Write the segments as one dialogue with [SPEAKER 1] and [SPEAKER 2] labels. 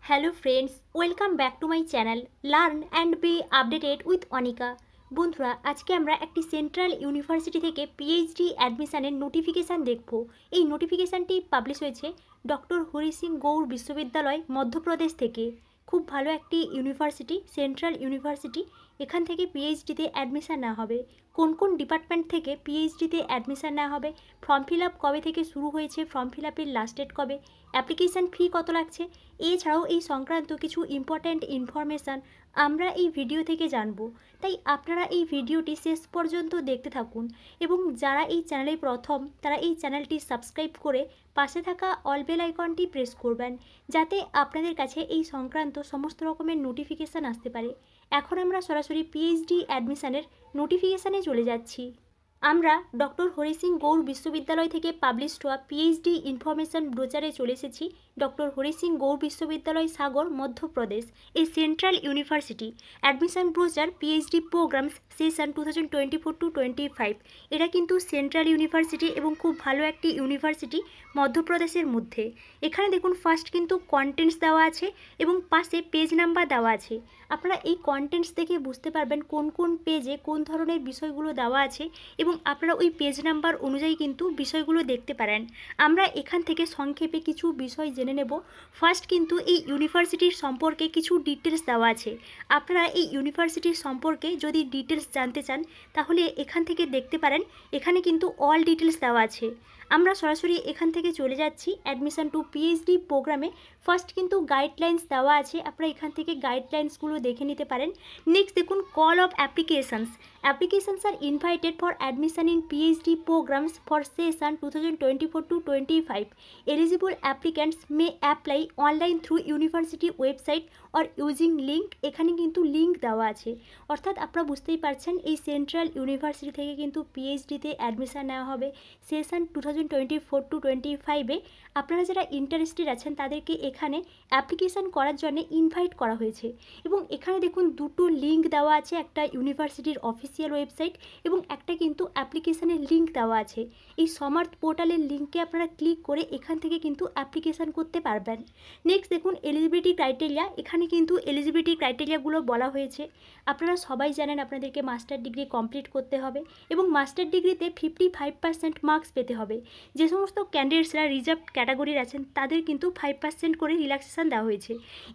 [SPEAKER 1] Hello friends, welcome back to my channel learn and B updated with Anika. বন্ধুরা, আজকে আমরা একটি সেন্ট্রাল ইউনিভার্সিটি থেকে পিএইচডি অ্যাডমিশনের নোটিফিকেশান দেখব। এই নোটিফিকেশানটি পাবলিশ হয়েছে ডক্টর হরি সিং গৌর বিশ্ববিদ্যালয় মধ্যপ্রদেশ থেকে। খুব ভালো একটি ইউনিভার্সিটি, সেন্ট্রাল ইউনিভার্সিটি। এখান থেকে পিএইচডিতে অ্যাডমিশান নেওয়া হবে। কোন কোন ডিপার্টমেন্ট থেকে পিএইচডিতে অ্যাডমিশান নেওয়া হবে, ফর্ম ফিল আপ কবে থেকে শুরু হয়েছে, ফর্ম ফিল আপের লাস্ট ডেট কবে, অ্যাপ্লিকেশান ফি কত লাগছে, এছাড়াও এই সংক্রান্ত কিছু ইম্পর্ট্যান্ট ইনফরমেশান আমরা এই ভিডিও থেকে জানব। তাই আপনারা এই ভিডিওটি শেষ পর্যন্ত দেখতে থাকুন এবং যারা এই চ্যানেলে প্রথম তারা এই চ্যানেলটি সাবস্ক্রাইব করে পাশে থাকা অল বেল আইকনটি প্রেস করবেন, যাতে আপনাদের কাছে এই সংক্রান্ত সমস্ত রকমের নোটিফিকেশান আসতে পারে। এখন আমরা সরাসরি পিএইচডি অ্যাডমিশানের নোটিফিকেশানে চলে যাচ্ছি। আমরা ডক্টর হরি সিং গৌর বিশ্ববিদ্যালয় থেকে পাবলিশড হওয়া পিএইচডি ইনফরমেশন ব্রোচারে চলে এসেছি। ডক্টর হরি সিং গৌর বিশ্ববিদ্যালয় সাগর, মধ্যপ্রদেশ, এই central university admission brochure PhD programs session 2024-25। এটা কিন্তু সেন্ট্রাল ইউনিভার্সিটি এবং খুব ভালো একটি ইউনিভার্সিটি মধ্যপ্রদেশের মধ্যে। এখানে দেখুন, ফার্স্ট কিন্তু কন্টেন্টস দেওয়া আছে এবং পাশে পেজ নাম্বার দেওয়া আছে। আপনারা এই কন্টেন্টস দেখে বুঝতে পারবেন কোন কোন পেজে কোন ধরনের বিষয়গুলো দেওয়া আছে এবং আপনারা ওই পেজ নাম্বার অনুযায়ী কিন্তু বিষয়গুলো দেখতে পারেন। আমরা এখান থেকে সংক্ষেপে কিছু বিষয় জেনে নেব। ফার্স্ট কিন্তু এই ইউনিভার্সিটির সম্পর্কে কিছু ডিটেলস দেওয়া আছে। আপনারা এই ইউনিভার্সিটির সম্পর্কে যদি ডিটেলস জানতে চান তাহলে এখান থেকে দেখতে পারেন। এখানে কিন্তু অল ডিটেলস দেওয়া আছে। আমরা সরাসরি এখান থেকে চলে যাচ্ছি অ্যাডমিশন টু পিএইচডি প্রোগ্রামে। ফার্স্ট কিন্তু গাইডলাইন্স দেওয়া আছে, আপনারা এখান থেকে গাইডলাইন্সগুলো দেখে নিতে পারেন। নেক্সট দেখুন, call of applications. Applications are invited for admission in PhD programs for session 2024-25. Eligible applicants may apply online through university website or using link। এখানে কিন্তু লিঙ্ক দেওয়া আছে, অর্থাৎ আপনারা বুঝতেই পারছেন এই সেন্ট্রাল ইউনিভার্সিটি থেকে কিন্তু পিএইচডিতে অ্যাডমিশন নেওয়া হবে সেশন 2024-25-এ। আপনারা যারা ইন্টারেস্টেড আছেন তাদেরকে এখানে অ্যাপ্লিকেশান করার জন্য ইনভাইট করা হয়েছে এবং এখানে দেখুন দুটো লিঙ্ক দেওয়া আছে, একটা ইউনিভার্সিটির অফিসিয়াল ওয়েবসাইট এবং একটা কিন্তু অ্যাপ্লিকেশানের লিঙ্ক দেওয়া আছে। এই সমার্থ পোর্টালের লিঙ্কে আপনারা ক্লিক করে এখান থেকে কিন্তু অ্যাপ্লিকেশান করতে পারবেন। নেক্সট দেখুন, এলিজিবিলিটি ক্রাইটেরিয়া। এখানে কিন্তু এলিজিবিলিটি ক্রাইটেরিয়াগুলো বলা হয়েছে। আপনারা সবাই জানেন আপনাদেরকে মাস্টার ডিগ্রি কমপ্লিট করতে হবে এবং মাস্টার ডিগ্রিতে 55% মার্কস পেতে হবে। যে সমস্ত ক্যান্ডিডেটসরা রিজার্ভড ক্যাটাগরির আছেন তাদের কিন্তু 5% করে রিল্যাক্সেশন দেওয়া হয়েছে।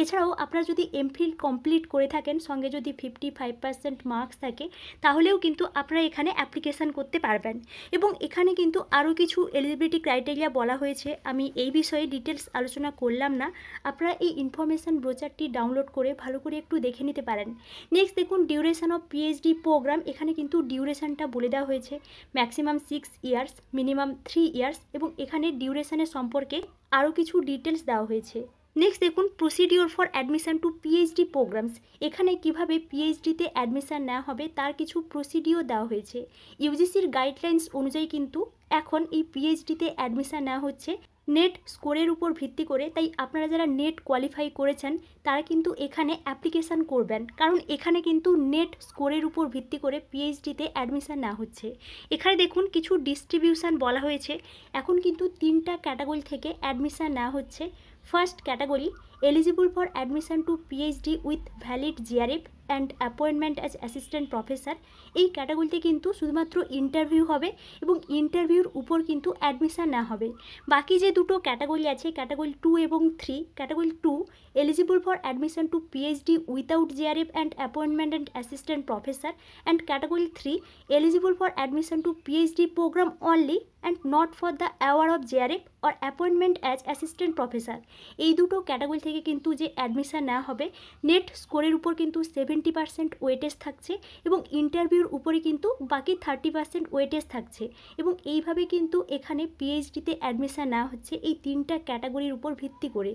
[SPEAKER 1] এছাড়াও আপনারা যদি এমফিল কমপ্লিট করে থাকেন, সঙ্গে যদি 55% মার্কস থাকে, তাহলেও কিন্তু আপনারা এখানে অ্যাপ্লিকেশান করতে পারবেন। এবং এখানে কিন্তু আরও কিছু এলিজিবিলিটি ক্রাইটেরিয়া বলা হয়েছে, আমি এই বিষয়ে ডিটেলস আলোচনা করলাম না। আপনারা এই ইনফরমেশান ব্রোচারটি ডাউনলোড করে ভালো করে একটু দেখে নিতে পারেন। নেক্সট দেখুন, ডিউরেশন অফ পিএইচডি প্রোগ্রাম। এখানে কিন্তু ডিউরেশনটা বলে দেওয়া হয়েছে, ম্যাক্সিমাম 6 ইয়ার্স, মিনিমাম 3 ইয়ার্স এবং এখানে ডিউরেশনের সম্পর্কে আরও কিছু ডিটেলস দেওয়া হয়েছে। নেক্সট দেখুন, procedure for admission to PhD programs. এখানে কিভাবে পিএইচডিতে অ্যাডমিশন নেওয়া হবে তার কিছু প্রসিডিওর দেওয়া হয়েছে। ইউজিসির গাইডলাইন্স অনুযায়ী কিন্তু এখন এই পিএইচডিতে অ্যাডমিশন নেওয়া হচ্ছে নেট স্কোরের উপর ভিত্তি করে। তাই আপনারা যারা নেট কোয়ালিফাই করেছেন তারা কিন্তু এখানে অ্যাপ্লিকেশান করবেন, কারণ এখানে কিন্তু নেট স্কোরের উপর ভিত্তি করে পিএইচডিতে অ্যাডমিশান নেওয়া হচ্ছে। এখানে দেখুন কিছু ডিস্ট্রিবিউশান বলা হয়েছে। এখন কিন্তু 3টা ক্যাটাগরি থেকে অ্যাডমিশান নেওয়া হচ্ছে। First category, eligible for admission to PhD with valid JRF and appointment as assistant professor. এই ক্যাটাগরিতে কিন্তু শুধুমাত্র ইন্টারভিউ হবে এবং ইন্টারভিউর উপর কিন্তু অ্যাডমিশান নেওয়া হবে। বাকি যে দুটো ক্যাটাগরি আছে, ক্যাটাগরি 2 এবং 3, category 2 eligible for admission to PhD without JRF and appointment and assistant professor, and category 3 eligible for admission to PhD program only and not for the award of JRF or appointment as assistant professor. এই দুটো category থেকে কিন্তু যে admission নেওয়া হবে, net স্কোরের উপর কিন্তু 70% ওয়েটেজ থাকছে এবং ইন্টারভিউর উপরে কিন্তু বাকি 30% ওয়েটেজ থাকছে এবং এইভাবে কিন্তু এখানে পিএইচডিতে অ্যাডমিশান নেওয়া হচ্ছে এই 3টা ক্যাটাগরির উপর ভিত্তি করে।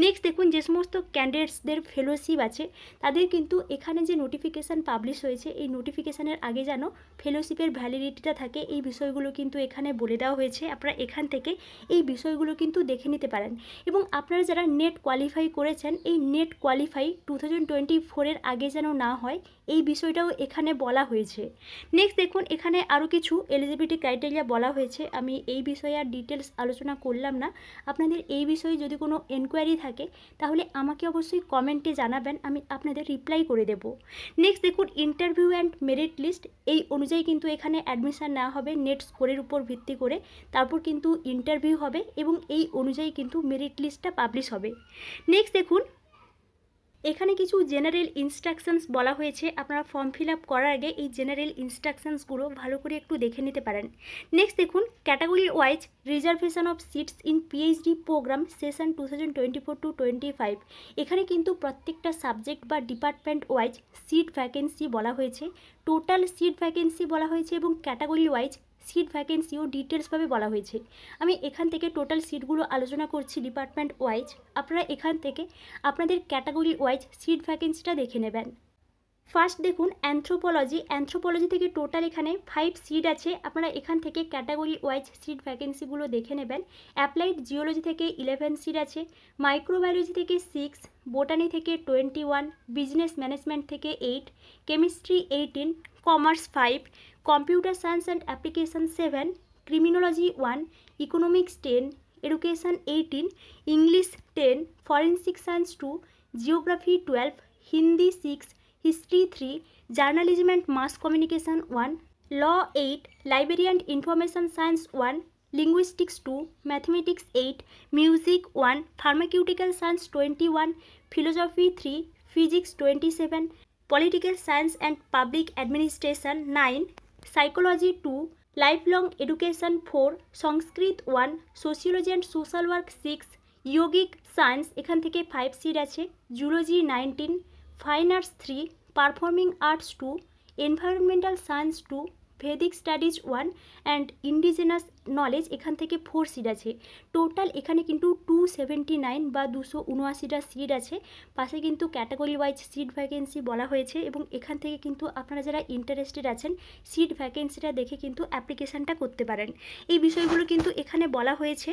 [SPEAKER 1] নেক্সট দেখুন, যে সমস্ত ক্যান্ডিডেটসদের ফেলোশিপ আছে তাদের কিন্তু এখানে যে নোটিফিকেশান পাবলিশ হয়েছে, এই নোটিফিকেশানের আগে যেন ফেলোশিপের ভ্যালিডিটিটা থাকে, এই বিষয়গুলো কিন্তু এখানে বলে দেওয়া হয়েছে। আপনারা এখান থেকে এই বিষয়গুলো কিন্তু দেখে নিতে পারেন এবং আপনারা যারা নেট কোয়ালিফাই কোয়ালিফাই করেছেন এই নেট কোয়ালিফাই 2024-এর আগে যেন না হয়, এই বিষয়টাও এখানে বলা হয়েছে। নেক্সট দেখুন, এখানে আরও কিছু এলিজিবিলিটি ক্রাইটেরিয়া বলা হয়েছে। আমি এই বিষয়ে আর ডিটেলস আলোচনা করলাম না। আপনাদের এই বিষয়ে যদি কোনো এনকোয়ারি থাকে তাহলে আমাকে অবশ্যই কমেন্টে জানাবেন, আমি আপনাদের রিপ্লাই করে দেব। নেক্সট দেখুন, ইন্টারভিউ অ্যান্ড মেরিট লিস্ট, এই অনুযায়ী কিন্তু এখানে অ্যাডমিশান নেওয়া হবে নেট স্কোরের উপর ভিত্তি করে। তারপর কিন্তু ইন্টারভিউ হবে এবং এই অনুযায়ী কিন্তু মেরিট লিস্টটা পাবলিশ হবে। নেক্সট দেখুন, এখানে কিছু জেনারেল ইনস্ট্রাকশনস বলা হয়েছে। আপনারা ফর্ম ফিল আপ করার আগে এই জেনারেল ইনস্ট্রাকশনসগুলো ভালো করে একটু দেখে নিতে পারেন। নেক্সট দেখুন, category wise reservation of seats in PhD program session 2024-25। এখানে কিন্তু প্রত্যেকটা সাবজেক্ট বা ডিপার্টমেন্ট ওয়াইজ সিট ভ্যাকেন্সি বলা হয়েছে, টোটাল সিট ভ্যাকেন্সি বলা হয়েছে এবং ক্যাটাগরি ওয়াইজ সিট ভ্যাকেন্সিও ডিটেলসভাবে বলা হয়েছে। আমি এখান থেকে টোটাল সিটগুলো আলোচনা করছি ডিপার্টমেন্ট ওয়াইজ, আপনারা এখান থেকে আপনাদের ক্যাটাগরি ওয়াইজ সিট ভ্যাকেন্সিটা দেখে নেবেন। ফার্স্ট দেখুন, অ্যানথ্রোপোলজি থেকে টোটাল এখানে 5 সিট আছে। আপনারা এখান থেকে ক্যাটাগরি ওয়াইজ সিট ভ্যাকেন্সিগুলো দেখে নেবেন। অ্যাপ্লাইড জিওলজি থেকে 11 সিট আছে, মাইক্রোবায়োলজি থেকে 6, বোটানি থেকে 21, বিজনেস ম্যানেজমেন্ট থেকে 8, chemistry 18, commerce 5, computer science and application 7, criminology 1, economics 10, education 18, English 10, forensic science 2, geography 12, Hindi 6, history 3, journalism and mass communication 1, law 8, library and information science 1, linguistics 2, mathematics 8, music 1, pharmaceutical science 21, philosophy 3, physics 27, political science and public administration 9, psychology 2, lifelong education 4, Sanskrit 1, sociology and social work 6, ইয়োগিক science এখান থেকে 5 seat আছে, zoology 19, fine arts 3, performing arts 2, environmental science 2, Vedic studies 1 and indigenous knowledge এখান থেকে 4 seat আছে। Total এখানে কিন্তু 279 বা 279টা seat আছে। পাশে কিন্তু ক্যাটাগরি ওয়াইজ সিট ভ্যাকেন্সি বলা হয়েছে এবং এখান থেকে কিন্তু আপনারা যারা ইন্টারেস্টেড আছেন সিট ভ্যাকেন্সিটা দেখে কিন্তু অ্যাপ্লিকেশানটা করতে পারেন। এই বিষয়গুলো কিন্তু এখানে বলা হয়েছে।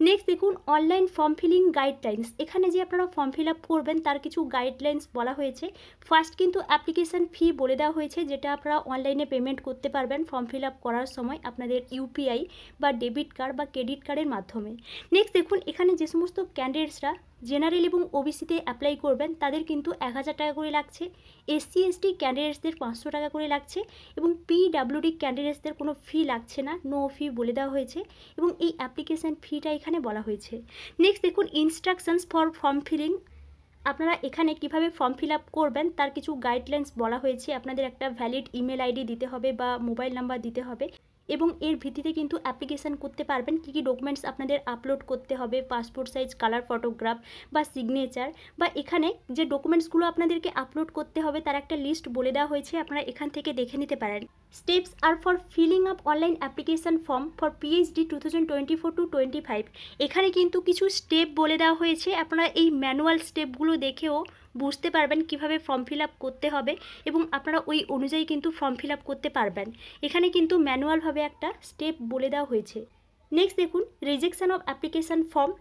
[SPEAKER 1] নেক্সট দেখুন, অনলাইন ফর্ম ফিলিং গাইডলাইন্স, এখানে যে আপনারা ফর্ম ফিল আপ করবেন তার কিছু গাইডলাইন্স বলা হয়েছে। ফার্স্ট কিন্তু অ্যাপ্লিকেশান ফি বলে দেওয়া হয়েছে, যেটা আপনারা অনলাইনে পেমেন্ট করতে পারবেন ফর্ম ফিল আপ করার সময় আপনাদের ইউপিআই বা ডেবিট কার্ড বা ক্রেডিট কার্ডের মাধ্যমে। নেক্সট দেখুন, এখানে যে সমস্ত ক্যান্ডিডেটসরা জেনারেল এবং ওবিসিতে অ্যাপ্লাই করবেন তাদের কিন্তু 1000 টাকা করে লাগছে, এসসি এসটি ক্যান্ডিডেটসদের 500 টাকা করে লাগছে এবং পিডাব্লিউডি ক্যান্ডিডেটসদের কোনো ফি লাগছে না, নো ফি বলে দেওয়া হয়েছে এবং এই অ্যাপ্লিকেশান ফিটা এখানে বলা হয়েছে। নেক্সট দেখুন, ইনস্ট্রাকশনস ফর ফর্ম ফিলিং, আপনারা এখানে কিভাবে ফর্ম ফিল আপ করবেন তার কিছু গাইডলাইন্স বলা হয়েছে। আপনাদের একটা ভ্যালিড ইমেল আইডি দিতে হবে বা মোবাইল নাম্বার দিতে হবে এবং এর ভিত্তিতে কিন্তু অ্যাপ্লিকেশান করতে পারবেন। কী কী ডকুমেন্টস আপনাদের আপলোড করতে হবে, পাসপোর্ট সাইজ কালার ফটোগ্রাফ বা সিগনেচার, বা এখানে যে ডকুমেন্টসগুলো আপনাদেরকে আপলোড করতে হবে তার একটা লিস্ট বলে দেওয়া হয়েছে, আপনারা এখান থেকে দেখে নিতে পারেন। Steps are for filling up online application form for PhD 2024-25। এখানে কিন্তু কিছু স্টেপ বলে দেওয়া হয়েছে, আপনারা এই ম্যানুয়াল স্টেপগুলো দেখেও বুঝতে পারবেন কিভাবে ফর্ম ফিল আপ করতে হবে এবং আপনারা ওই অনুযায়ী কিন্তু ফর্ম ফিল আপ করতে পারবেন। এখানে কিন্তু ম্যানুয়ালভাবে একটা স্টেপ বলে দেওয়া হয়েছে। নেক্সট দেখুন, রিজেকশন অফ অ্যাপ্লিকেশান ফর্ম,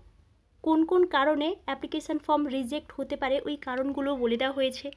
[SPEAKER 1] কোন কোন কারণে অ্যাপ্লিকেশান ফর্ম রিজেক্ট হতে পারে ওই কারণগুলো বলে দেওয়া হয়েছে।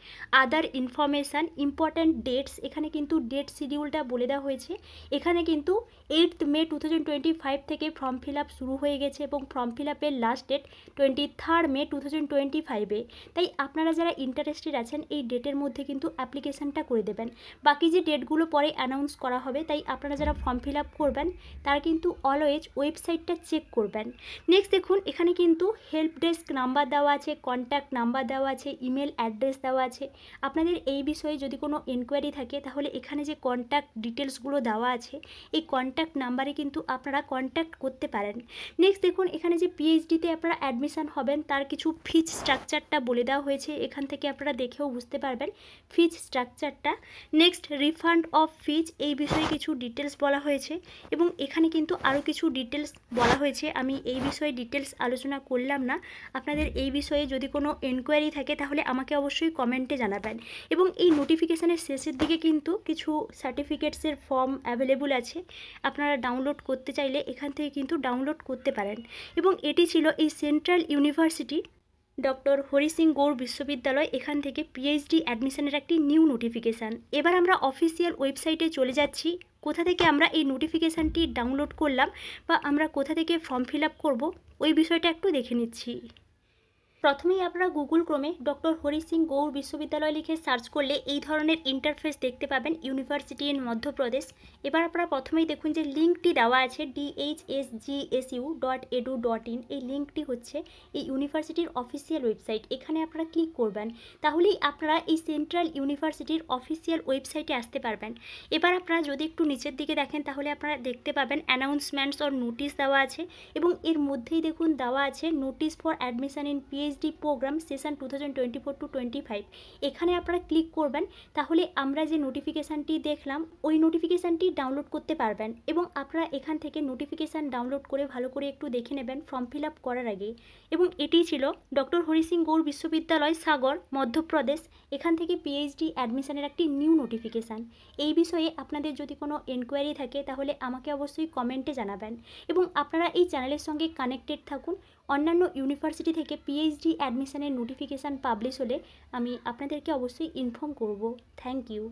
[SPEAKER 1] আদার ইনফরমেশান, ইম্পর্ট্যান্ট ডেটস, এখানে কিন্তু ডেট শিডিউলটা বলে দেওয়া হয়েছে। এখানে কিন্তু 8 মে 2025 থেকে ফর্ম ফিল আপ শুরু হয়ে গেছে এবং ফর্ম ফিল আপের লাস্ট ডেট 23 মে 2025-এ। তাই আপনারা যারা ইন্টারেস্টেড আছেন এই ডেটের মধ্যে কিন্তু অ্যাপ্লিকেশানটা করে দেবেন। বাকি যে ডেটগুলো পরে অ্যানাউন্স করা হবে, তাই আপনারা যারা ফর্ম ফিল আপ করবেন তারা কিন্তু অলওয়েজ ওয়েবসাইটটা চেক করবেন। নেক্সট দেখুন, এখানে কিন্তু হেল্প ডেস্ক নাম্বার দেওয়া আছে, কন্ট্যাক্ট নাম্বার দেওয়া আছে, ইমেল অ্যাড্রেস দেওয়া আছে। আপনাদের এই বিষয়ে যদি কোনো এনকোয়ারি থাকে তাহলে এখানে যে কন্ট্যাক্ট ডিটেলসগুলো দেওয়া আছে এই কন্ট্যাক্ট নাম্বারে কিন্তু আপনারা কন্ট্যাক্ট করতে পারেন। নেক্সট দেখুন, এখানে যে পিএইচডিতে আপনারা অ্যাডমিশান হবেন তার কিছু ফিজ স্ট্রাকচারটা বলে দেওয়া হয়েছে, এখান থেকে আপনারা দেখেও বুঝতে পারবেন ফিজ স্ট্রাকচারটা। নেক্সট, রিফান্ড অফ ফিজ, এই বিষয়ে কিছু ডিটেলস বলা হয়েছে এবং এখানে কিন্তু আরও কিছু ডিটেলস বলা হয়েছে। আমি এই বিষয়ে ডিটেলস আলোচনা করলাম না। আপনাদের এই বিষয়ে যদি কোনো এনকোয়ারি থাকে তাহলে আমাকে অবশ্যই কমেন্টে জানাবেন। এবং এই নোটিফিকেশানের শেষের দিকে কিন্তু কিছু সার্টিফিকেটসের ফর্ম অ্যাভেলেবল আছে, আপনারা ডাউনলোড করতে চাইলে এখান থেকে কিন্তু ডাউনলোড করতে পারেন। এবং এটি ছিল এই central university doctor Hari Singh Gour বিশ্ববিদ্যালয় এখান থেকে পিএইচডি অ্যাডমিশনের একটি নিউ নোটিফিকেশান। এবার আমরা অফিসিয়াল ওয়েবসাইটে চলে যাচ্ছি। কোথা থেকে আমরা এই নোটিফিকেশানটি ডাউনলোড করলাম বা আমরা কোথা থেকে ফর্ম ফিল আপ করবো ওই বিষয়টা একটু দেখে নিচ্ছি। প্রথমেই আপনারা গুগল ক্রোমে ডক্টর হরি সিং গৌড় বিশ্ববিদ্যালয় লিখে সার্চ করলে এই ধরনের ইন্টারফেস দেখতে পাবেন, ইউনিভার্সিটি ইন মধ্যপ্রদেশ। এবার আপনারা প্রথমেই দেখুন যে লিঙ্কটি দেওয়া আছে dhsgsu.edu.in। এই লিঙ্কটি হচ্ছে এই ইউনিভার্সিটির অফিসিয়াল ওয়েবসাইট। এখানে আপনারা ক্লিক করবেন, তাহলেই আপনারা এই সেন্ট্রাল ইউনিভার্সিটির অফিসিয়াল ওয়েবসাইটে আসতে পারবেন। এবার আপনারা যদি একটু নিচের দিকে দেখেন তাহলে আপনারা দেখতে পাবেন অ্যানাউন্সমেন্টস অর নোটিশ দেওয়া আছে এবং এর মধ্যেই দেখুন দেওয়া আছে notice for admission in PhD program session 2024-25। এখানে আপনারা ক্লিক করবেন, তাহলে আমরা যে নোটিফিকেশানটি দেখলাম ওই নোটিফিকেশানটি ডাউনলোড করতে পারবেন এবং আপনারা এখান থেকে নোটিফিকেশান ডাউনলোড করে ভালো করে একটু দেখে নেবেন ফর্ম ফিল আপ করার আগে। এবং এটিই ছিল ডক্টর হরি সিং গৌড় বিশ্ববিদ্যালয় সাগর মধ্যপ্রদেশ এখান থেকে পিএইচডি অ্যাডমিশনের একটি নিউ নোটিফিকেশান। এই বিষয়ে আপনাদের যদি কোনো এনকোয়ারি থাকে তাহলে আমাকে অবশ্যই কমেন্টে জানাবেন এবং আপনারা এই চ্যানেলের সঙ্গে কানেক্টেড থাকুন। অন্যান্য ইউনিভার্সিটি থেকে পিএইচডি অ্যাডমিশনের নোটিফিকেশান পাবলিশ হলে আমি আপনাদেরকে অবশ্যই ইনফর্ম করব। Thank you.